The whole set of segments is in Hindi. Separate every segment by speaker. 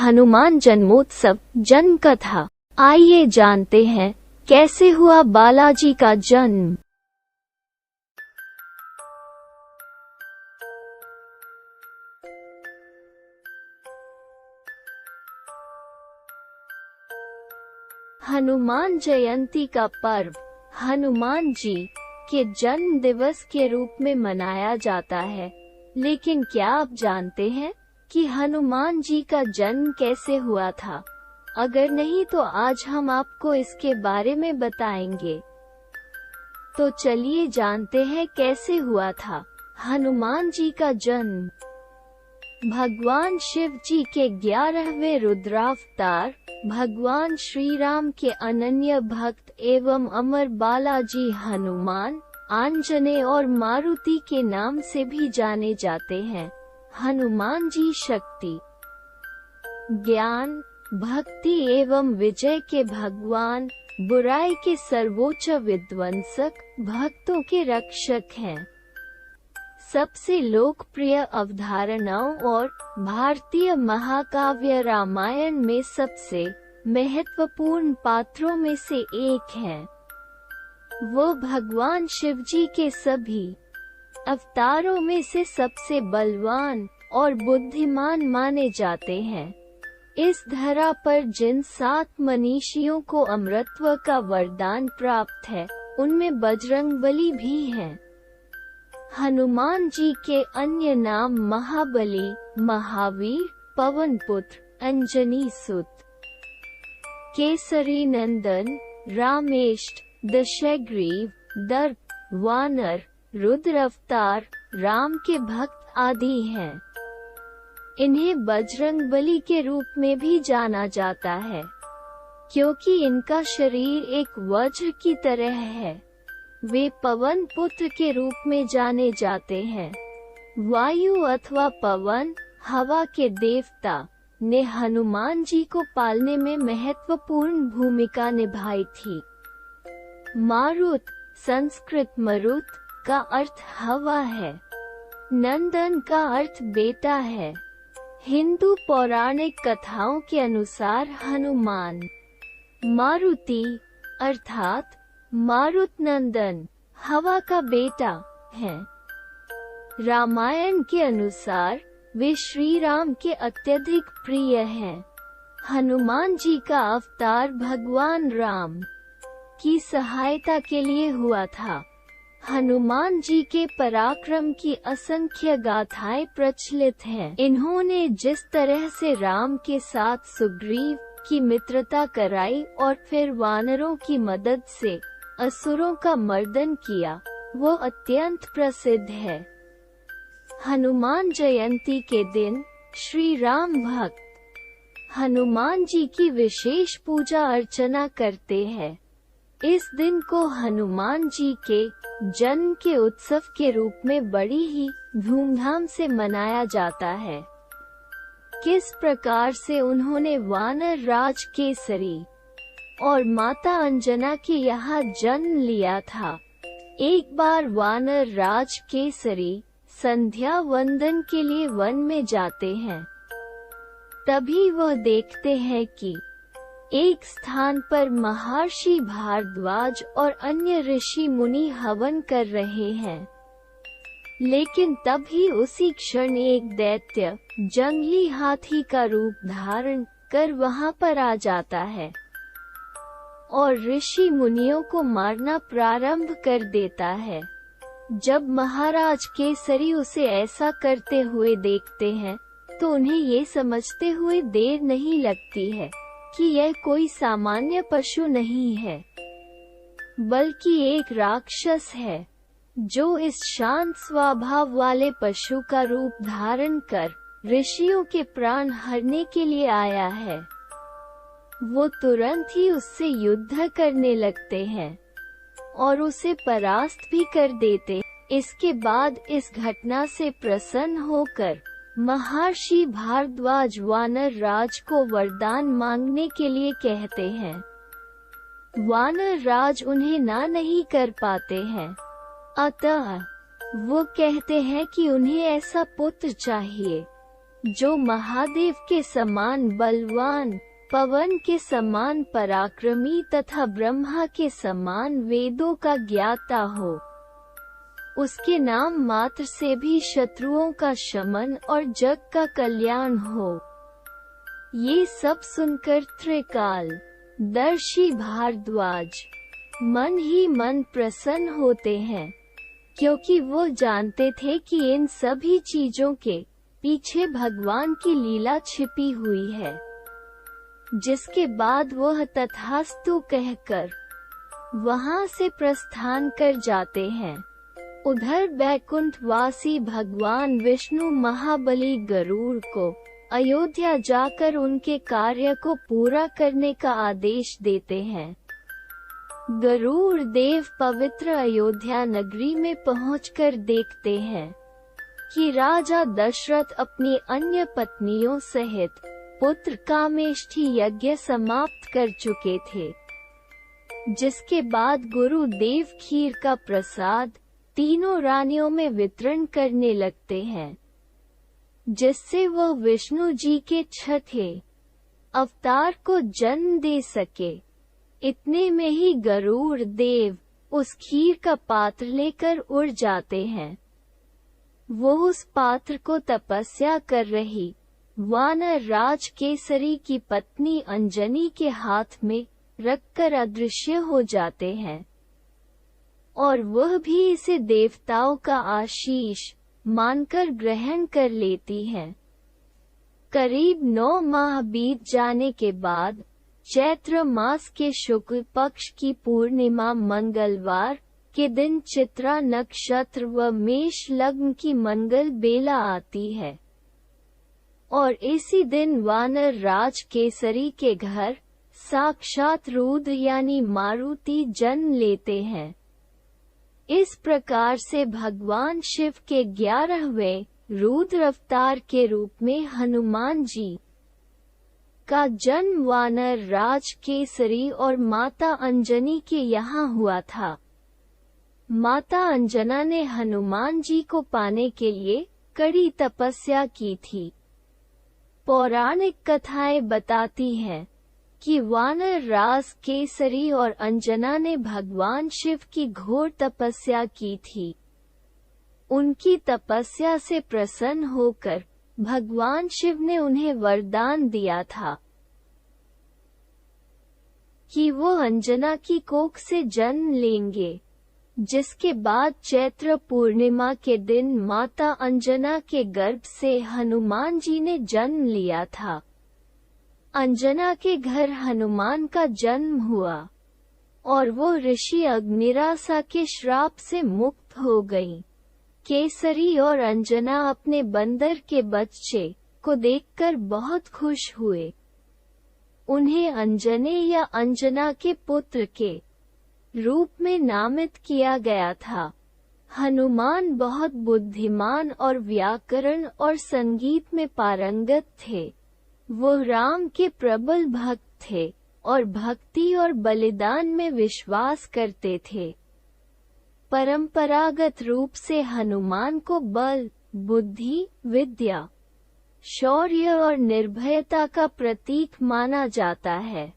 Speaker 1: हनुमान जन्मोत्सव जन्म कथा। आइए जानते हैं कैसे हुआ बालाजी का जन्म। हनुमान जयंती का पर्व हनुमान जी के जन्म दिवस के रूप में मनाया जाता है। लेकिन क्या आप जानते हैं कि हनुमान जी का जन्म कैसे हुआ था? अगर नहीं तो आज हम आपको इसके बारे में बताएंगे। तो चलिए जानते हैं कैसे हुआ था हनुमान जी का जन्म। भगवान शिव जी के 11वें रुद्रावतार भगवान श्री राम के अनन्य भक्त एवं अमर बालाजी हनुमान, आंजनेय और मारुति के नाम से भी जाने जाते हैं। हनुमान जी शक्ति, ज्ञान, भक्ति एवं विजय के भगवान, बुराई के सर्वोच्च विध्वंसक, भक्तों के रक्षक हैं। सबसे लोकप्रिय अवधारणाओं और भारतीय महाकाव्य रामायण में सबसे महत्वपूर्ण पात्रों में से एक हैं। वो भगवान शिव जी के सभी अवतारों में से सबसे बलवान और बुद्धिमान माने जाते हैं। इस धरा पर जिन 7 मनीषियों को अमरत्व का वरदान प्राप्त है, उनमें बजरंगबली भी हैं। हनुमान जी के अन्य नाम महाबली, महावीर, पवनपुत्र, अंजनी सुत, केसरी नंदन, रामेष्ट, दशग्रीव, दर्प, वानर, रुद्र अवतार, राम के भक्त आदि हैं। इन्हें बजरंगबली के रूप में भी जाना जाता है, क्योंकि इनका शरीर एक वज्र की तरह है। वे पवन पुत्र के रूप में जाने जाते हैं। वायु अथवा पवन, हवा के देवता ने हनुमान जी को पालने में महत्वपूर्ण भूमिका निभाई थी। मारुत, संस्कृत मरुत का अर्थ हवा है। नंदन का अर्थ बेटा है। हिंदू पौराणिक कथाओं के अनुसार हनुमान मारुति अर्थात मारुत नंदन, हवा का बेटा है। रामायण के अनुसार वे श्री राम के अत्यधिक प्रिय हैं। हनुमान जी का अवतार भगवान राम की सहायता के लिए हुआ था। हनुमान जी के पराक्रम की असंख्य गाथाएं प्रचलित हैं। इन्होंने जिस तरह से राम के साथ सुग्रीव की मित्रता कराई और फिर वानरों की मदद से असुरों का मर्दन किया, वो अत्यंत प्रसिद्ध है। हनुमान जयंती के दिन श्री राम भक्त हनुमान जी की विशेष पूजा अर्चना करते हैं। इस दिन को हनुमान जी के जन्म के उत्सव के रूप में बड़ी ही धूमधाम से मनाया जाता है। किस प्रकार से उन्होंने वानर राज केसरी और माता अंजना के यहाँ जन्म लिया था। एक बार वानर राज केसरी संध्या वंदन के लिए वन में जाते हैं। तभी वह देखते हैं कि एक स्थान पर महर्षि भारद्वाज और अन्य ऋषि मुनि हवन कर रहे हैं। लेकिन तभी उसी क्षण एक दैत्य जंगली हाथी का रूप धारण कर वहां पर आ जाता है और ऋषि मुनियों को मारना प्रारंभ कर देता है। जब महाराज केसरी उसे ऐसा करते हुए देखते हैं, तो उन्हें ये समझते हुए देर नहीं लगती है कि यह कोई सामान्य पशु नहीं है, बल्कि एक राक्षस है, जो इस शांत स्वभाव वाले पशु का रूप धारण कर ऋषियों के प्राण हरने के लिए आया है। वो तुरंत ही उससे युद्ध करने लगते हैं और उसे परास्त भी कर देते। इसके बाद इस घटना से प्रसन्न होकर महर्षि भारद्वाज वानर राज को वरदान मांगने के लिए कहते हैं। वानर राज उन्हें ना नहीं कर पाते हैं, अतः वो कहते हैं कि उन्हें ऐसा पुत्र चाहिए। जो महादेव के समान बलवान, पवन के समान पराक्रमी तथा ब्रह्मा के समान वेदों का ज्ञाता हो। उसके नाम मात्र से भी शत्रुओं का शमन और जग का कल्याण हो। ये सब सुनकर त्रिकाल दर्शी भारद्वाज मन ही मन प्रसन्न होते हैं, क्योंकि वो जानते थे कि इन सभी चीजों के पीछे भगवान की लीला छिपी हुई है। जिसके बाद वह तथास्तु कहकर वहां से प्रस्थान कर जाते हैं। उधर बैकुंठवासी भगवान विष्णु महाबली गरुड़ को अयोध्या जाकर उनके कार्य को पूरा करने का आदेश देते हैं। गरुड़ देव पवित्र अयोध्या नगरी में पहुंचकर देखते हैं कि राजा दशरथ अपनी अन्य पत्नियों सहित पुत्र कामेष्ठी यज्ञ समाप्त कर चुके थे। जिसके बाद गुरुदेव खीर का प्रसाद तीनों रानियों में वितरण करने लगते हैं, जिससे वो विष्णु जी के छठे अवतार को जन्म दे सके। इतने में ही गरुड़ देव उस खीर का पात्र लेकर उड़ जाते हैं। वो उस पात्र को तपस्या कर रही वानर राज केसरी की पत्नी अंजनी के हाथ में रखकर अदृश्य हो जाते हैं, और वह भी इसे देवताओं का आशीष मानकर ग्रहण कर लेती है। करीब 9 माह बीत जाने के बाद चैत्र मास के शुक्ल पक्ष की पूर्णिमा मंगलवार के दिन चित्रा नक्षत्र व मेष लग्न की मंगल बेला आती है, और इसी दिन वानर राज केसरी के घर साक्षात रुद्र यानी मारुति जन्म लेते हैं। इस प्रकार से भगवान शिव के 11वें रुद्र अवतार के रूप में हनुमान जी का जन्म वानर राज केसरी और माता अंजनी के यहाँ हुआ था। माता अंजना ने हनुमान जी को पाने के लिए कड़ी तपस्या की थी। पौराणिक कथाएं बताती हैं कि वानर राज केसरी और अंजना ने भगवान शिव की घोर तपस्या की थी। उनकी तपस्या से प्रसन्न होकर भगवान शिव ने उन्हें वरदान दिया था कि वो अंजना की कोख से जन्म लेंगे, जिसके बाद चैत्र पूर्णिमा के दिन माता अंजना के गर्भ से हनुमान जी ने जन्म लिया था। अंजना के घर हनुमान का जन्म हुआ और वो ऋषि अग्निरासा के श्राप से मुक्त हो गईं। केसरी और अंजना अपने बंदर के बच्चे को देखकर बहुत खुश हुए। उन्हें अंजने या अंजना के पुत्र के रूप में नामित किया गया था। हनुमान बहुत बुद्धिमान और व्याकरण और संगीत में पारंगत थे। वो राम के प्रबल भक्त थे और भक्ति और बलिदान में विश्वास करते थे। परंपरागत रूप से हनुमान को बल, बुद्धि, विद्या, शौर्य और निर्भयता का प्रतीक माना जाता है।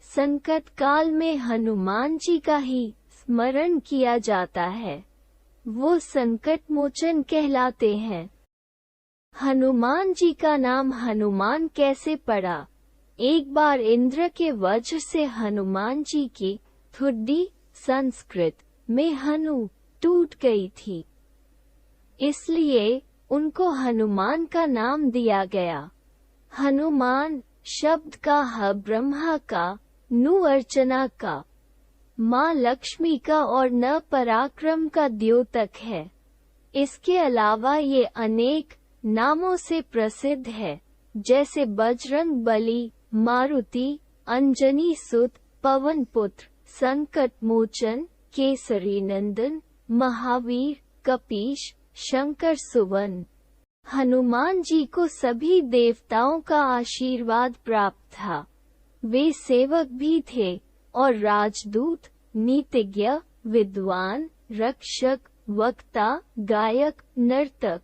Speaker 1: संकट काल में हनुमान जी का ही स्मरण किया जाता है। वो संकट मोचन कहलाते हैं। हनुमान जी का नाम हनुमान कैसे पड़ा? एक बार इंद्र के वज्र से हनुमान जी की ठुड्डी संस्कृत में हनु टूट गई थी, इसलिए उनको हनुमान का नाम दिया गया। हनुमान शब्द का ह ब्रह्मा का, नु अर्चना का, माँ लक्ष्मी का और न पराक्रम का द्योतक है। इसके अलावा ये अनेक नामों से प्रसिद्ध है, जैसे बजरंग बली, मारुति, अंजनी सुत, पवन पुत्र, संकट मोचन, केसरी नंदन, महावीर, कपीश, शंकर सुवन। हनुमान जी को सभी देवताओं का आशीर्वाद प्राप्त था। वे सेवक भी थे और राजदूत, नीतिज्ञ, विद्वान, रक्षक, वक्ता, गायक, नर्तक,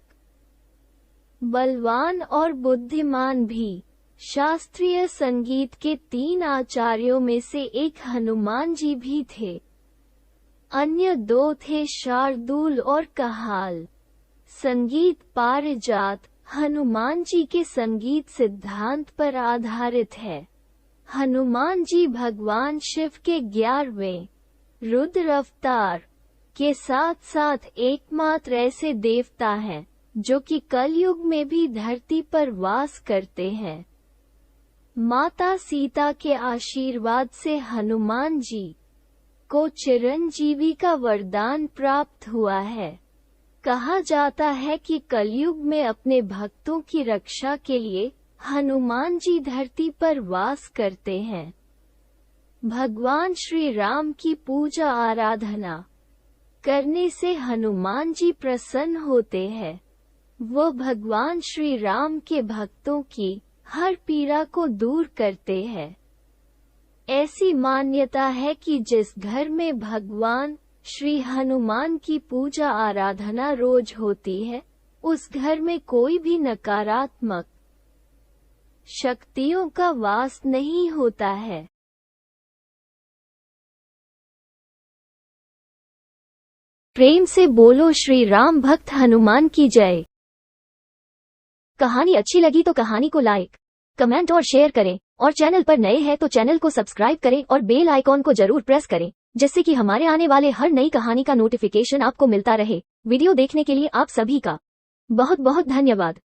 Speaker 1: बलवान और बुद्धिमान भी। शास्त्रीय संगीत के 3 आचार्यों में से एक हनुमान जी भी थे। अन्य 2 थे शार्दूल और कहाल। संगीत पारिजात हनुमान जी के संगीत सिद्धांत पर आधारित है। हनुमान जी भगवान शिव के 11वें रुद्र अवतार के साथ साथ एकमात्र ऐसे देवता हैं जो कि कलयुग में भी धरती पर वास करते हैं। माता सीता के आशीर्वाद से हनुमान जी को चिरंजीवी का वरदान प्राप्त हुआ है। कहा जाता है कि कलयुग में अपने भक्तों की रक्षा के लिए हनुमान जी धरती पर वास करते हैं। भगवान श्री राम की पूजा आराधना करने से हनुमान जी प्रसन्न होते हैं। वो भगवान श्री राम के भक्तों की हर पीड़ा को दूर करते हैं। ऐसी मान्यता है कि जिस घर में भगवान श्री हनुमान की पूजा आराधना रोज होती है, उस घर में कोई भी नकारात्मक शक्तियों का वास नहीं होता है। प्रेम से बोलो श्री राम भक्त हनुमान की जय। कहानी अच्छी लगी तो कहानी को लाइक, कमेंट और शेयर करें, और चैनल पर नए हैं तो चैनल को सब्सक्राइब करें और बेल आइकॉन को जरूर प्रेस करें, जिससे कि हमारे आने वाले हर नई कहानी का नोटिफिकेशन आपको मिलता रहे। वीडियो देखने के लिए आप सभी का बहुत बहुत धन्यवाद।